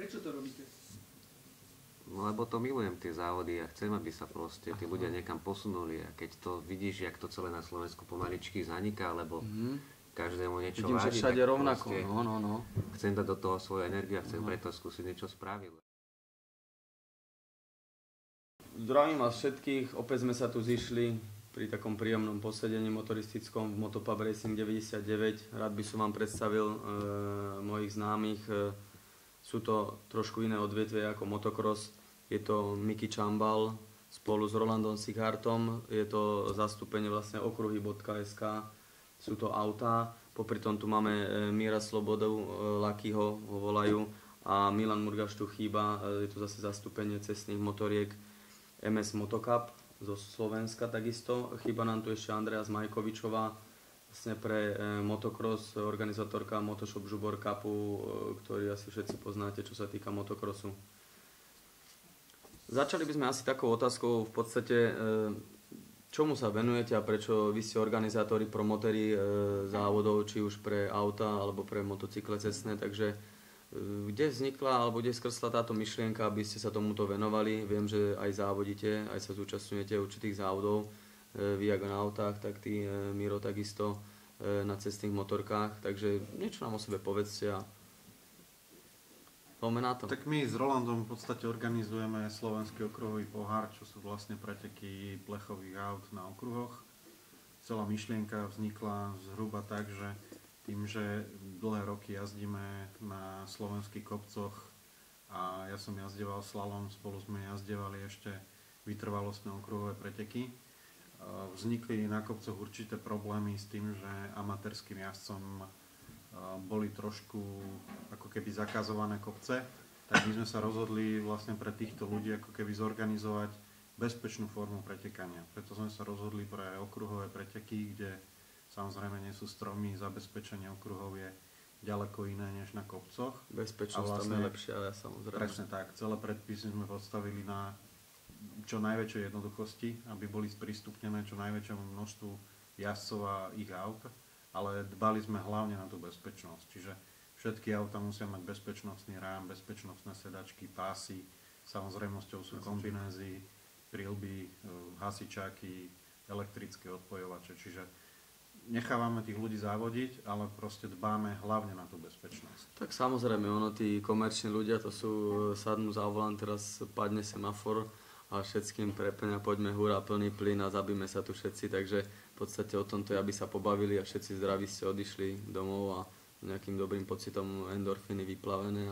Prečo to robíte? No lebo to milujem tie závody a chcem, aby sa proste tí ľudia niekam posunuli. A keď to vidíš, jak to celé na Slovensku pomaličky zaniká, lebo každému niečo vidím, vadí, že všade tak rovnako. proste No. chcem dať do toho svoju energiu a chcem preto skúsiť niečo spraviť. Zdravím vás všetkých, opäť sme sa tu zišli pri takom príjemnom posedení motoristickom v Motopub Racing 99. Rád by som vám predstavil mojich známych. Sú to trošku iné odvetvie ako motocross. Je to Miky Čambal spolu s Rolandom Sighartom. Je to zastúpenie vlastne okruhy.sk. Sú to autá. Popri tom tu máme Míra Slobodu, Lakyho ho volajú, a Milan Murgaš tu chýba. Je to zase zastúpenie cestných motoriek MS Motocup zo Slovenska takisto. Chýba nám tu ešte Andrea Zmajkovičová, vlastne pre motocross, organizátorka Motoshop Žubor Cupu, ktorý asi všetci poznáte, čo sa týka motocrossu. Začali by sme asi takou otázkou, v podstate, čomu sa venujete a prečo vy ste organizátori, promotéri závodov, či už pre auta alebo pre motocykle cestné, takže kde vznikla alebo kde skrsla táto myšlienka, aby ste sa tomuto venovali? Viem, že aj závodíte, aj sa zúčastňujete určitých závodov, vy ako na autách, tak ty, Miro, takisto na cestných motorkách, takže niečo nám o sebe povedzte a poďme na to. Tak my s Rolandom v podstate organizujeme slovenský okruhový pohár, čo sú vlastne preteky plechových aut na okruhoch. Celá myšlienka vznikla zhruba tak, že tým, že dlhé roky jazdíme na slovenských kopcoch a ja som jazdieval slalom, spolu sme jazdevali ešte vytrvalostné okruhové preteky, vznikli na kopcoch určité problémy s tým, že amatérským jazdcom boli trošku ako keby zakazované kopce, tak my sme sa rozhodli vlastne pre týchto ľudí ako keby zorganizovať bezpečnú formu pretekania. Preto sme sa rozhodli pre okruhové preteky, kde samozrejme nie sú stromy, zabezpečenie okruhov je ďaleko iné než na kopcoch. Bezpečnosť vlastne, tam je lepšia, ale samozrejme. Presne tak, celé predpisy sme postavili na čo najväčšej jednoduchosti, aby boli sprístupnené čo najväčšiemu množstvu jazdcov a ich aut, ale dbali sme hlavne na tú bezpečnosť. Čiže všetky auta musia mať bezpečnostný rám, bezpečnostné sedačky, pásy, samozrejmosťou sú kombinézy, prilby, hasičáky, elektrické odpojovače, čiže nechávame tých ľudí závodiť, ale proste dbáme hlavne na tú bezpečnosť. Tak samozrejme, tí komerční ľudia, to sú sadnú za volant, teraz padne semafor a všetkým prepňa, poďme hurá, plný plyn a zabíme sa tu všetci, takže v podstate o tomto je, aby sa pobavili a všetci zdraví ste odišli domov a nejakým dobrým pocitom endorfíny vyplavené.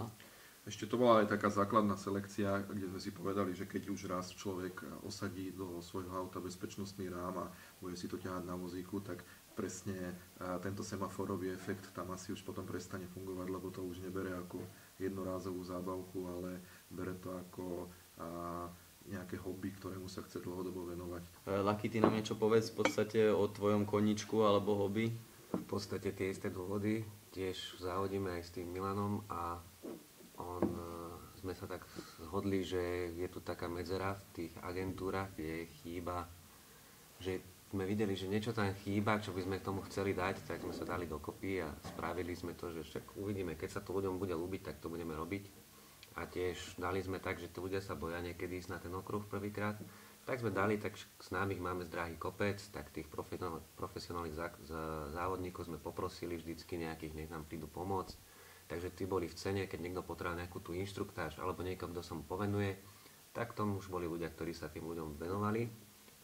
Ešte to bola aj taká základná selekcia, kde sme si povedali, že keď už raz človek osadí do svojho auta bezpečnostný rám a bude si to ťahať na vozíku, tak presne tento semaforový efekt tam asi už potom prestane fungovať, lebo to už nebere ako jednorázovú zábavku, ale bere to ako nejaké hobby, ktorému sa chce dlhodobo venovať. Laky, ty nám niečo povedz v podstate o tvojom koníčku alebo hobby? V podstate tie isté dôvody, tiež závodíme aj s tým Milanom a sme sa tak zhodli, že je tu taká medzera v tých agentúrach, kde chýba, že sme videli, že niečo tam chýba, čo by sme k tomu chceli dať, tak sme sa dali dokopy a spravili sme to, že však uvidíme, keď sa to ľuďom bude ľúbiť, tak to budeme robiť. A tiež dali sme tak, že tí ľudia sa boja niekedy ísť na ten okruh prvýkrát, tak sme dali, tak s nami máme zdravý kopec, tak tých profesionálnych závodníkov sme poprosili vždycky nejakých, nech nám prídu pomôcť. Takže tí boli v cene, keď niekto potreboval nejakú tú inštruktáž alebo niekto, kto sa mu povenuje, tak tomu už boli ľudia, ktorí sa tým ľuďom venovali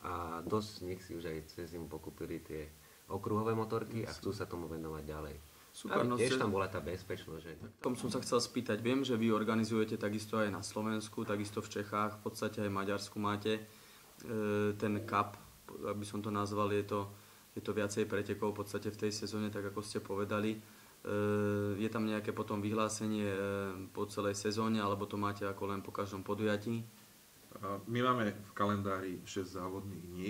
a dosť z nich si už aj cez zimu pokúpili tie okruhové motorky a chcú sa tomu venovať ďalej. Super, no tiež tam bola tá bezpečnosť. Že... Tom som sa chcel spýtať, viem, že vy organizujete takisto aj na Slovensku, takisto v Čechách, v podstate aj v Maďarsku máte ten cup, aby som to nazval, je to viacej pretekov v podstate v tej sezóne, tak ako ste povedali. Je tam nejaké potom vyhlásenie po celej sezóne, alebo to máte ako len po každom podujatí? My máme v kalendári 6 závodných dní.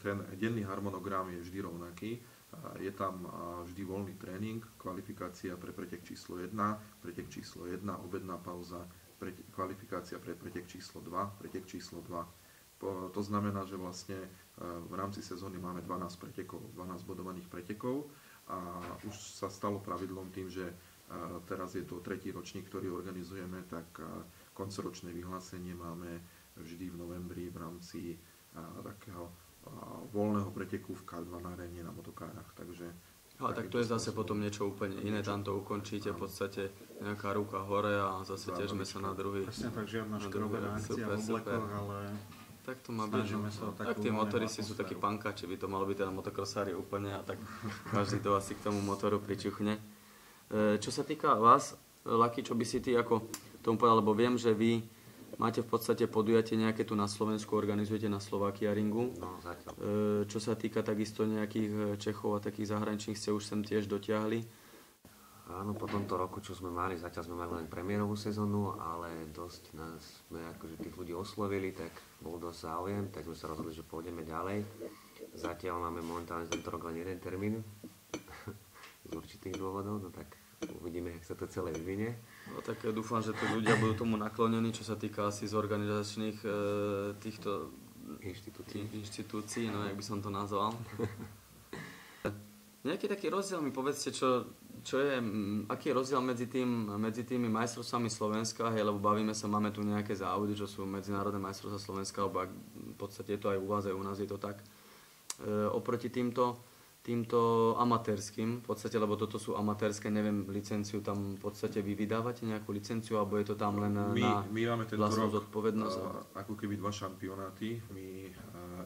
Ten denný harmonogram je vždy rovnaký. Je tam vždy voľný tréning, kvalifikácia pre pretek číslo 1, pretek číslo 1, obedná pauza, kvalifikácia pre pretek číslo 2, pretek číslo 2. To znamená, že vlastne v rámci sezóny máme 12 pretekov, 12 bodovaných pretekov a už sa stalo pravidlom tým, že teraz je to 3. ročník, ktorý organizujeme, tak koncoročné vyhlásenie máme vždy v novembri v rámci takého voľného preteku v K2 na aréne na motokárach. Takže Ale tak to je zase potom niečo úplne iné, tam to ukončíte v podstate nejaká ruka hore a zase tiežme sa na druhý. Presne tak, žiadna škrobená akcia v oblekoch, ale tak to má byť. snažíme sa o takú Tak tí motoristi sú atmosféru. takí pankači, by to malo byť teda motokrosári úplne a tak každý to asi k tomu motoru pričuchne. Čo sa týka vás, Laki, čo by si ty ako tomu povedal, lebo viem, že vy máte v podstate podujatie nejaké tu na Slovensku, organizujete na Slovakia Ringu. No, zatiaľ. Čo sa týka takisto nejakých Čechov a takých zahraničných ste už sem tiež dotiahli. Áno, po tomto roku, čo sme mali, zatiaľ sme mali len premiérovú sezónu, ale dosť nás sme akože tých ľudí oslovili, tak bol dosť záujem, tak sme sa rozhodli, že pôjdeme ďalej. Zatiaľ máme momentálne tento rok len jeden termín z určitých dôvodov, no tak uvidíme, jak sa to celé vyvinie. No, tak dúfam, že tí ľudia budú tomu naklonení, čo sa týka asi z organizačných týchto inštitúcií, no jak by som to nazval. Nejaký taký rozdiel mi povedzte, aký je rozdiel medzi tými majstrovstvami Slovenska, hej, lebo bavíme sa, máme tu nejaké závody, čo sú medzinárodné majstrovstvá Slovenska, alebo v podstate je to aj u vás, aj u nás je to tak. Oproti týmto amatérským, v podstate, lebo toto sú amatérske, neviem, licenciu tam v podstate vy vydávate nejakú licenciu, alebo je to tam len na my máme tento vlastnú rok zodpovednosť? ako keby 2 šampionáty. My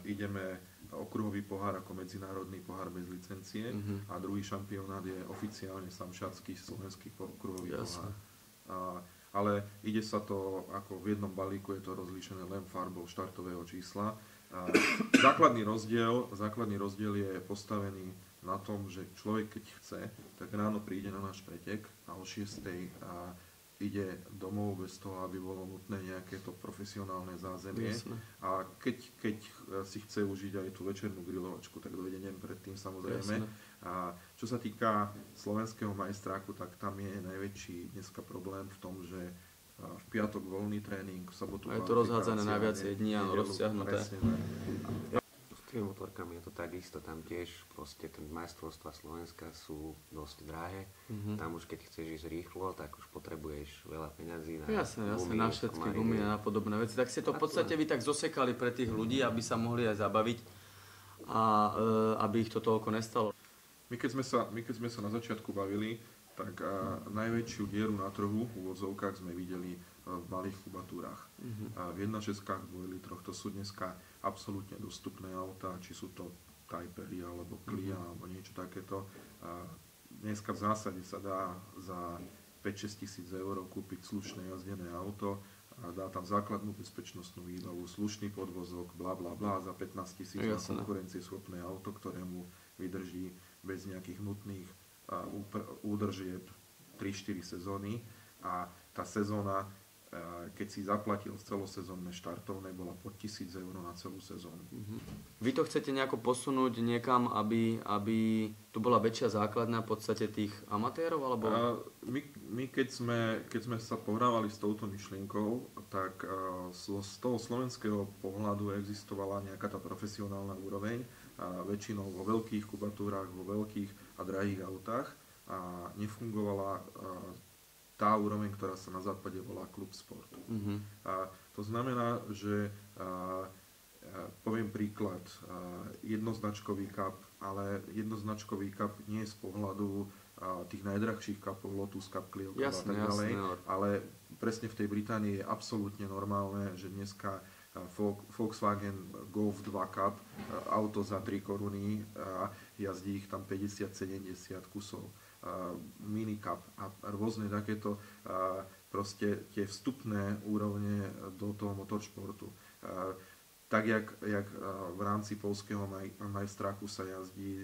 ideme okruhový pohár ako medzinárodný pohár bez licencie a druhý šampionát je oficiálne samšatský slovenský okruhový pohár. Ale ide sa to ako v jednom balíku, je to rozlíšené len farbou štartového čísla. Základný rozdiel je postavený na tom, že človek keď chce, tak ráno príde na náš pretek a o 6:00 ide domov bez toho, aby bolo nutné nejaké to profesionálne zázemie. Jasne. A keď si chce užiť aj tú večernú grilovačku, tak dojde deň predtým samozrejme. Jasne. A čo sa týka slovenského majstráku, tak tam je najväčší dneska problém v tom, že v piatok voľný tréning, v sobotu A je to rozhádzané na viacej dní, áno, rozťahnuté. Presne tak. S tými motorkami je to takisto, tam tiež proste ten majstrovstvá Slovenska sú dosť drahé. Tam už keď chceš ísť rýchlo, tak už potrebuješ veľa peňazí na Jasne, gumy, na všetky mariny. gumy a podobné veci. Tak ste to v podstate vy tak zosekali pre tých ľudí, aby sa mohli aj zabaviť a aby ich to toľko nestalo. My keď sme sa na začiatku bavili, tak najväčšiu dieru na trhu v úvodzovkách sme videli v malých kubatúrach. V 1.6, 2 litroch, to sú dneska absolútne dostupné autá, či sú to Typery alebo Clio alebo niečo takéto. Dneska v zásade sa dá za 5-6 tisíc eur kúpiť slušné jazdené auto, a dá tam základnú bezpečnostnú výbavu, slušný podvozok, bla bla bla, za 15 tisíc na konkurencieschopné auto, ktorému vydrží bez nejakých nutných údržieb 3-4 sezóny. A tá sezóna, keď si zaplatil celosezónne štartovné, bola pod 1000 eur na celú sezónu. Vy to chcete nejako posunúť niekam, aby tu bola väčšia základná v podstate tých amatérov? Alebo... My keď sme sa pohrávali s touto myšlienkou, tak z toho slovenského pohľadu existovala nejaká tá profesionálna úroveň, väčšinou vo veľkých kubatúrach, vo veľkých a drahých autách a nefungovala tá úroveň, ktorá sa na západe volá klub sport. A to znamená, že poviem príklad, jednoznačkový cup, ale jednoznačkový cup nie je z pohľadu tých najdrahších cupov, Lotus Cup, Clio Cup a tak ďalej, ale presne v tej Británii je absolútne normálne, že dneska Volkswagen Golf 2 Cup, auto za 3 koruny, jazdí ich tam 50-70 kusov. Mini Cup a rôzne takéto proste tie vstupné úrovne do toho motoršportu. Tak jak v rámci polského majstráku sa jazdí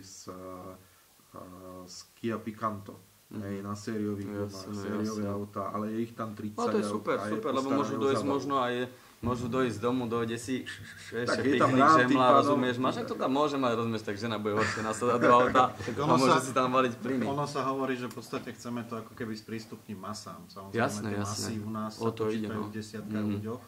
z Kia Picanto. Na sériových gumách, sériové autá, ale je ich tam 30. No to je super, lebo môžu dojsť možno aj môžu dojsť domu, dojde si ešte piknik, žemla, rozumieš, máš, ak to tam môže mať, rozumieš, tak žena bude horšie nasadať do auta a môže si tam valiť plyny. Ono sa hovorí, že v podstate chceme to ako keby sprístupniť masám. Samozrejme, tie masy u nás sa počítajú v desiatkách ľuďoch.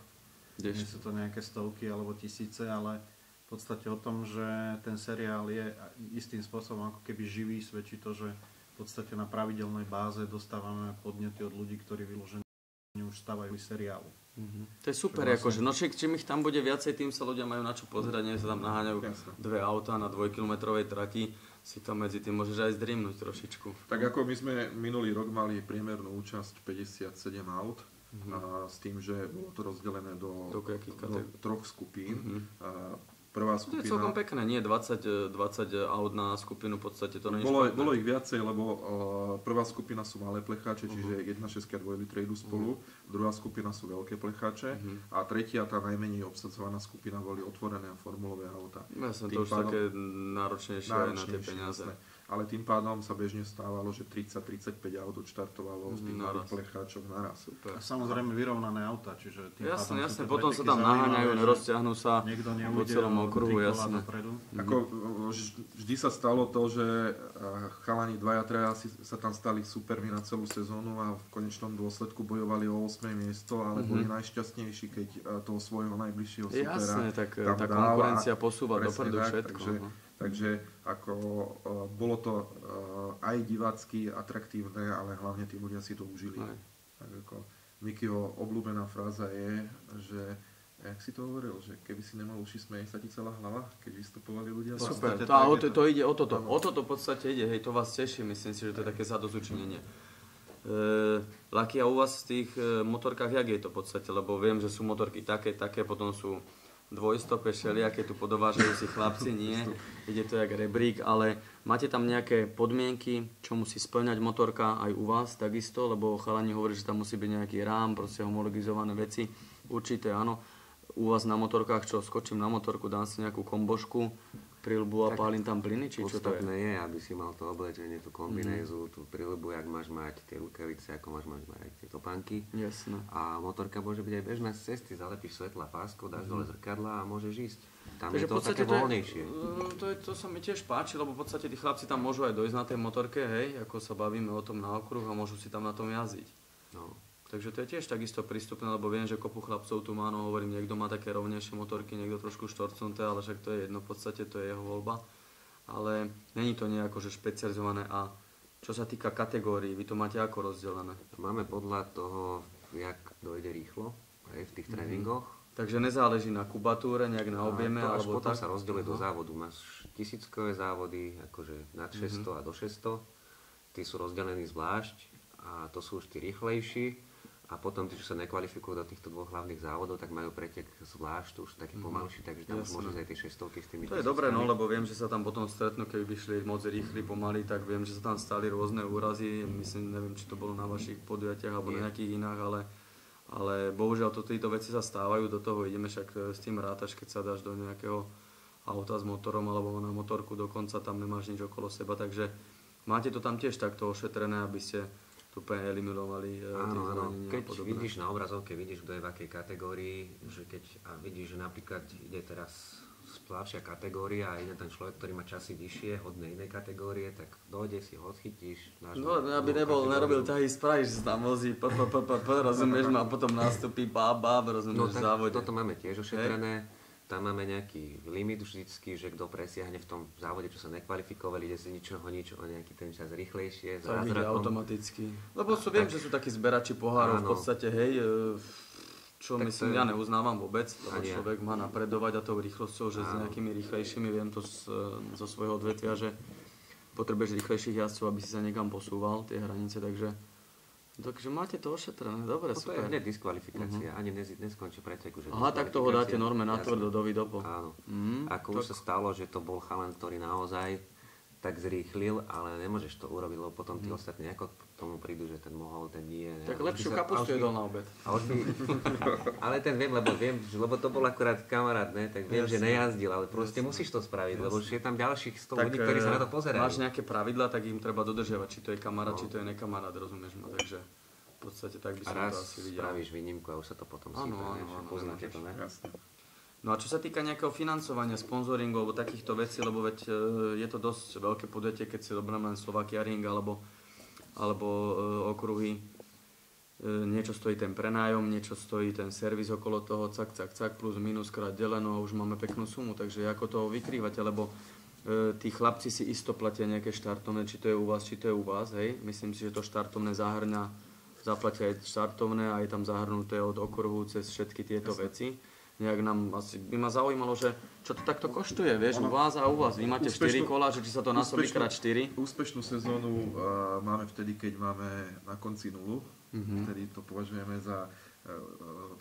Nie sú to nejaké stovky alebo tisíce, ale v podstate o tom, že ten seriál je istým spôsobom ako keby živý, svedčí to, že v podstate na pravidelnej báze dostávame podnety od ľudí, ktorí vyložene už stavajú seriálu. To je super, akože, no čím ich tam bude viacej, tým sa ľudia majú na čo pozerať, nie sa tam naháňajú dve autá na 2-kilometrovej trati, si tam medzi tým môžeš aj zdrimnúť trošičku. Tak ako my sme minulý rok mali priemernú účasť 57 aut, a s tým, že bolo to rozdelené do troch skupín. Prvá skupina... To je celkom pekné, nie 20 aut na skupinu, v podstate to nie je Bolo ich viacej, lebo prvá skupina sú malé plecháče, čiže 1.6 a 2 litre idú spolu, druhá skupina sú veľké plecháče a tretia, tá najmenej obsadzovaná skupina boli otvorené a formulové auta. Jasne, to už také náročnejšie aj na tie peniaze. Jasné. Ale tým pádom sa bežne stávalo, že 30-35 aut odštartovalo z tých malých plecháčov naraz. A samozrejme vyrovnané auta, čiže tým jasne, potom sa tam naháňajú, nerozťahnú sa po celom okruhu, jasne. Ako vždy sa stalo to, že chalani dvaja, traja sa tam stali supermi na celú sezónu a v konečnom dôsledku bojovali o 8. miesto, ale boli najšťastnejší, keď toho svojho najbližšieho supera jasne, tak tá konkurencia posúva dopredu všetko. Takže ako bolo to aj divácky atraktívne, ale hlavne tí ľudia si to užili. Tak ako Mikyho obľúbená fráza je, že jak si to hovoril, že keby si nemal uši, smeje sa ti celá hlava, keď vystupovali ľudia. Super, to ide o toto. O toto v podstate ide, hej, to vás teší, myslím si, že to je také zadozučinenie. Lucky, a u vás v tých motorkách, jak je to v podstate? Lebo viem, že sú motorky také, potom sú dvojstope, všelijaké tu podovážajú si chlapci, nie, ide to jak rebrík, ale máte tam nejaké podmienky, čo musí spĺňať motorka aj u vás takisto, lebo chalani hovorí, že tam musí byť nejaký rám, proste homologizované veci, určite áno. U vás na motorkách, čo skočím na motorku, dám si nejakú kombošku, prilbu a pálim tam plyny, či čo to je? Podstatné je, aby si mal to oblečenie, tú kombinézu, tú prilbu, jak máš mať tie rukavice, ako máš mať aj tie topánky. Jasné. A motorka môže byť aj bežná z cesty, zalepíš svetla páskou, dáš dole zrkadla a môžeš ísť. Tam takže je to také voľnejšie. To sa mi tiež páči, lebo v podstate tí chlapci tam môžu aj dojsť na tej motorke, hej, ako sa bavíme o tom na okruh a môžu si tam na tom jazdiť. No. Takže to je tiež takisto prístupné, lebo viem, že kopu chlapcov tu má, no hovorím, niekto má také rovnejšie motorky, niekto trošku štvorcnuté, ale však to je jedno, v podstate to je jeho voľba. Ale není to nejako, že špecializované. A čo sa týka kategórií, vy to máte ako rozdelené? Máme podľa toho, jak dojde rýchlo, aj v tých tréningoch. Takže nezáleží na kubatúre, nejak na objeme, to až alebo potom tak? sa rozdeľuje do závodu. Máš 1000-kové závody, akože nad 600 a do 600. Tí sú rozdelení zvlášť a to sú už tí rýchlejší. A potom tí, čo sa nekvalifikujú do týchto dvoch hlavných závodov, tak majú pretek zvlášť, už taký pomalší, takže tam už môžu aj tie 600-ky s tými 1000-kami. To je dobré, no, lebo viem, že sa tam potom stretnú, keby by šli moc rýchli, pomaly, tak viem, že sa tam stali rôzne úrazy. Myslím, neviem, či to bolo na vašich podujatiach alebo na nejakých iných, ale bohužiaľ tieto veci sa stávajú, do toho ideme, však s tým rátaš, keď sa dáš do nejakého auta s motorom alebo na motorku, dokonca tam nemáš nič okolo seba, takže máte to tam tiež takto ošetrené, aby ste úplne eliminovali tie zranenia. Keď vidíš na obrazovke, vidíš, kto je v akej kategórii, že keď vidíš, že napríklad ide teraz splavšia kategória a ide ten človek, ktorý má časy vyššie, hodné inej kategórie, tak dojde si ho, odchytíš. No, aby nerobil ťahy, spravíš, že sa tam vozí, rozumieš, a potom nástupí rozumieš, v závode. Toto máme tiež ošetrené. Tam máme nejaký limit vždycky, že kto presiahne v tom závode, čo sa nekvalifikovali, ide si nič o nejaký ten čas rýchlejšie. To ide automaticky. Lebo viem, že sú takí zberači pohárov v podstate, hej, čo tak myslím, ja neuznávam vôbec, lebo človek má napredovať a tou rýchlosťou, že s nejakými rýchlejšími, viem to zo svojho odvetvia, že potrebuješ rýchlejších jazdcov, aby si sa niekam posúval, tie hranice, Takže máte to ošetrené, dobre, super. To je hneď diskvalifikácia, ani neskončí pretek už. Aha, tak toho dáte norme natvrdo do vidopo. Áno. Ako už sa stalo, že to bol chalan, ktorý naozaj tak zrýchlil, ale nemôžeš to urobiť, lebo potom tí ostatní ako k tomu prídu, že ten mohol, ten nie. Tak lepšiu kapustu jedol na obed. Ale ten viem, lebo to bol akurát kamarát, ne? Tak viem, že nejazdil, ale proste musíš to spraviť, lebo už je tam ďalších 100 ľudí, ktorí sa na to pozerajú. Máš nejaké pravidlá, tak im treba dodržiavať, či to je kamarát, či to je nekamarát, rozumieš ma, takže v podstate tak by som to asi videl. A raz spravíš výnimku a už sa to potom sype, poznáte to, ne? Jasne. No a čo sa týka nejakého financovania, sponzoringu alebo takýchto vecí, lebo veď je to dosť veľké podujatie, keď si dobrám len Slovakia Ring alebo okruhy. Niečo stojí ten prenájom, niečo stojí ten servis okolo toho, cak, plus minus krát deleno a už máme peknú sumu. Takže ako to vykrývate, lebo tí chlapci si isto platia nejaké štartovné, či to je u vás, či to je u vás, hej. Myslím si, že to štartovné zahrňa, zaplatia aj štartovné a je tam zahrnuté od okruhu cez všetky tieto veci. Nejak nám asi by ma zaujímalo, že čo to takto koštuje, vieš, u vás a u vás. Vy máte 4 kola, že či sa to násobí krát 4? Úspešnú sezónu máme vtedy, keď máme na konci nulu. Vtedy to považujeme za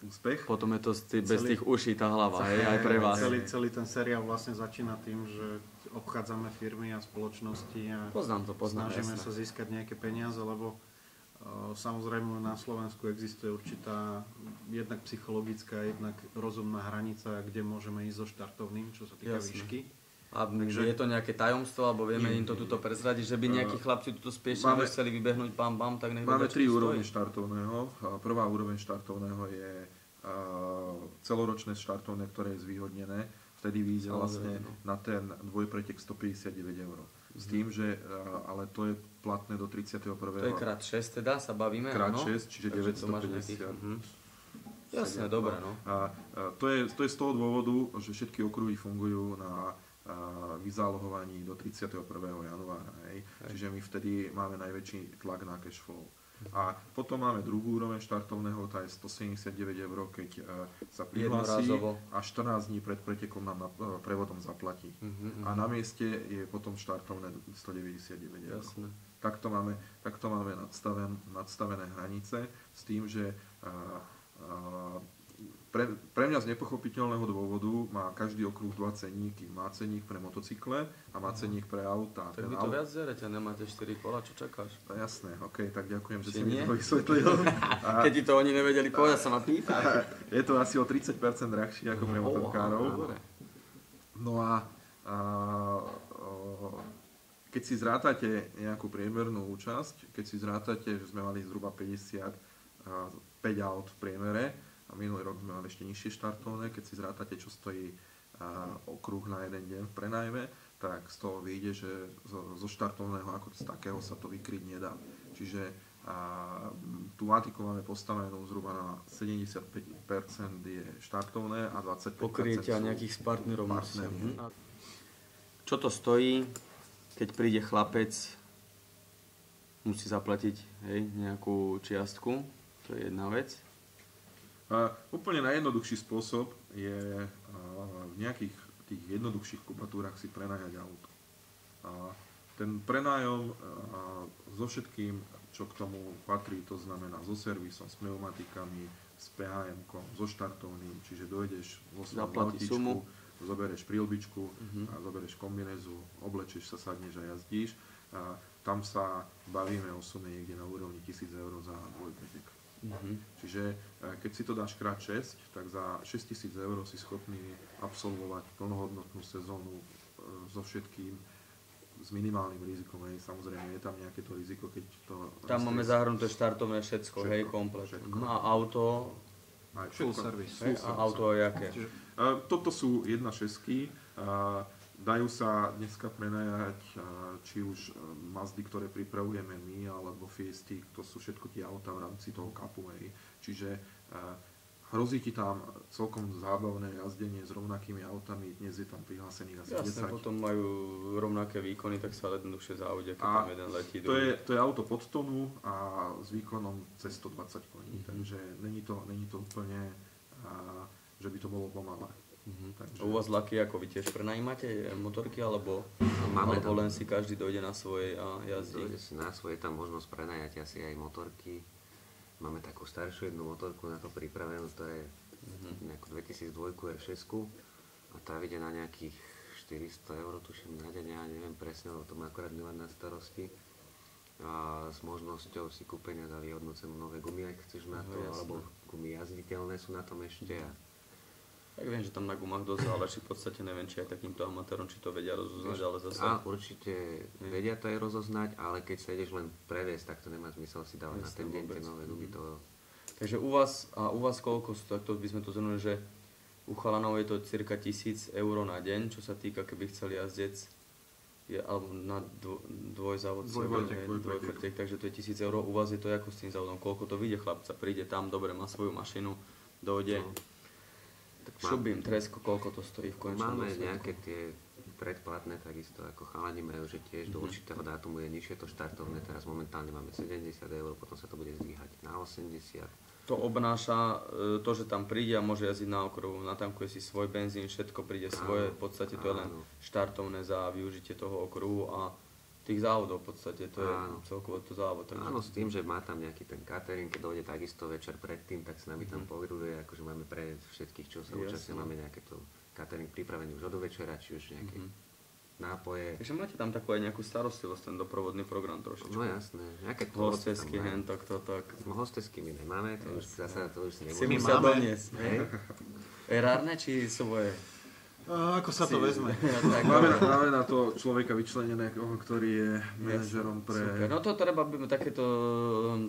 úspech. Potom je to bez tých uší tá hlava, hej, aj pre vás. Celý ten seriál vlastne začína tým, že obchádzame firmy a spoločnosti a Poznám, snažíme jasné. sa získať nejaké peniaze, lebo samozrejme na Slovensku existuje určitá jednak psychologická, jednak rozumná hranica, kde môžeme ísť so štartovným, čo sa týka výšky. A je to nejaké tajomstvo, alebo vieme im to tuto prezradiť, že by nejakí chlapci tuto spiešne chceli vybehnúť bam, tak nech Máme 3 úrovne štartovného. Prvá úroveň štartovného je celoročné štartovné, ktoré je zvýhodnené. Vtedy vyjde vlastne na ten dvojpretek 159 €. S tým, že ale to je platné do 31. To je krát 6 teda, sa bavíme? Krát 6, čiže 950. Jasné, dobre, no. To je z toho dôvodu, že všetky okruhy fungujú na vyzálohovaní do 31. januára. Hej. Čiže my vtedy máme najväčší tlak na cash flow. A potom máme druhú úroveň štartovného, tá je 179 €, keď sa prihlási a 14 dní pred pretekom nám prevodom zaplatí. A na mieste je potom štartovné 199 €. Jasné. Takto máme nadstavené hranice s tým, že pre mňa z nepochopiteľného dôvodu má každý okruh 2 cenníky. Má cenník pre motocykle a má cenník pre auta. Tak vy to viac zerete, nemáte 4 kola, čo čakáš? Jasné, tak ďakujem, že si mi to vysvetlil. Keď ti to oni nevedeli povedať, sa ma pýta. Je to asi o 30% drahšie ako pre motorkárov. No a keď si zrátate nejakú priemernú účasť, keď si zrátate, že sme mali zhruba 55 aut v priemere, a minulý rok sme mali ešte nižšie štartovné, keď si zrátate, čo stojí okruh na jeden deň v prenajme, tak z toho vyjde, že zo štartovného ako z takého sa to vykryť nedá. Čiže tú matiku máme postavenú zhruba na 75% je štartovné a 25% pokryjete sú nejakých partnerov. Čo to stojí, keď príde chlapec, musí zaplatiť nejakú čiastku, to je jedna vec. Úplne najjednoduchší spôsob je v nejakých tých jednoduchších kubatúrach si prenajať auto. Ten prenájom so všetkým, čo k tomu patrí, to znamená so servisom, s pneumatikami, s PHM-kom, so štartovným, čiže dojdeš vo svojom autičku, zoberieš prílbičku, zoberieš kombinézu, oblečieš sa, sadneš a jazdíš. Tam sa bavíme o sume niekde na úrovni 1000 € za dvojpretek. Čiže keď si to dáš krát 6, tak za 6000 € si schopný absolvovať plnohodnotnú sezónu so všetkým, s minimálnym rizikom. Samozrejme je tam nejaké to riziko, keď to... Tam máme zahrnuté štartovné všetko, komplet. No a auto... Full service. A auto je aké? Toto sú 1.6. Dajú sa dneska prenajať či už Mazdy, ktoré pripravujeme my, alebo Fiesty, to sú všetko tie autá v rámci toho kapu. Čiže hrozí ti tam celkom zábavné jazdenie s rovnakými autami, dnes je tam prihlásených asi 10. Jasne, potom majú rovnaké výkony, tak sa jednoduchšie závodia, keď tam jeden letí. To je auto pod tonu a s výkonom cez 120 koní, takže není to úplne, že by to bolo pomalé. Takže... U vás Lucky ako vy tiež prenajímate motorky, alebo len si každý dojde na svoje a jazdí? Dojde si na svoje, tam možnosť prenajať asi aj motorky. Máme takú staršiu jednu motorku na to pripravenú, to je nejakú 2002 R6 a tá ide na nejakých 400 € tuším na deň, ja neviem presne, lebo to má akorát Milan na starosti. A s možnosťou si kúpenia za vyhodnocenú nové gumy, ak chceš na to, alebo gumy jazditeľné sú na tom ešte. Tak viem, že tam na gumách dosť záleží, v podstate neviem, či aj takýmto amatérom, či to vedia rozoznať, ale zase... Určite vedia to aj rozoznať, ale keď sa ideš len previesť, tak to nemá zmysel si dávať na ten deň tie nové gumy. Takže u vás koľko, takto by sme to zhrnuli, že u chalanov je to cirka 1000 € na deň, čo sa týka, keby chcel jazdec, alebo na dvojzávod, dvojpretek, takže to je 1000 €. U vás je to ako s tým závodom, koľko to vyjde chlapca, príde tam, dobre, má svoju mašinu, dojde. Tak šubím, tresko, koľko to stojí v konečnom Máme dôsledku? nejaké tie predplatné, takisto ako chalani majú, že tiež do určitého dátumu je nižšie to štartovné, teraz momentálne máme 70 eur, potom sa to bude zdvíhať na 80. To obnáša to, že tam príde a môže jazdiť na okruhu, natankuje si svoj benzín, všetko príde svoje, v podstate to je len štartovné za využitie toho okruhu a tých závodov v podstate, to je celkovo to závod. Takže... Áno, s tým, že má tam nejaký ten catering, keď dojde takisto večer predtým, tak s nami tam pogruje, akože máme pre všetkých, čo sa účastnia, máme nejaké to catering pripravený už od večera, či už nejaké nápoje. Takže máte tam takú aj nejakú starostlivosť, ten doprovodný program trošičku. No jasné, nejaké hostesky, hen, tak. No hostesky my nemáme, to už zasa, to už si Si nemôžeme. musia doniesť. Erárne či svoje? Ako sa to vezme? Máme na to človeka vyčleneného, ktorý je manažerom pre... Super. No to treba,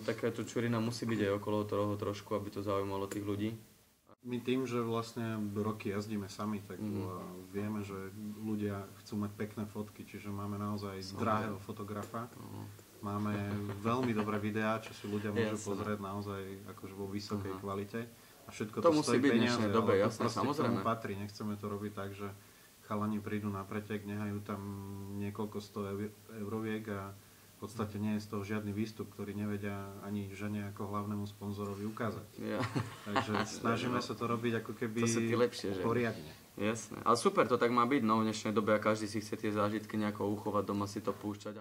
takéto čurina musí byť aj okolo toho trošku, aby to zaujímalo tých ľudí. My tým, že vlastne roky jazdíme sami, tak vieme, že ľudia chcú mať pekné fotky, čiže máme naozaj drahého fotografa. Máme veľmi dobré videá, čo si ľudia môžu pozrieť naozaj akože vo vysokej kvalite. A všetko to musí stojí byť v peniaze, dnešnej dobe, ale to jasné, proste samozrejme. k tomu patrí. Nechceme to robiť tak, že chalani prídu na pretek, nehajú tam niekoľko 100 euroviek a v podstate nie je z toho žiadny výstup, ktorý nevedia ani žene ako hlavnému sponzorovi ukázať. Ja. Takže snažíme sa to robiť ako keby To sa ty lepšie, že? poriadne. Jasné. Ale super, to tak má byť, no v dnešnej dobe a každý si chce tie zážitky nejako uchovať, doma si to púšťať.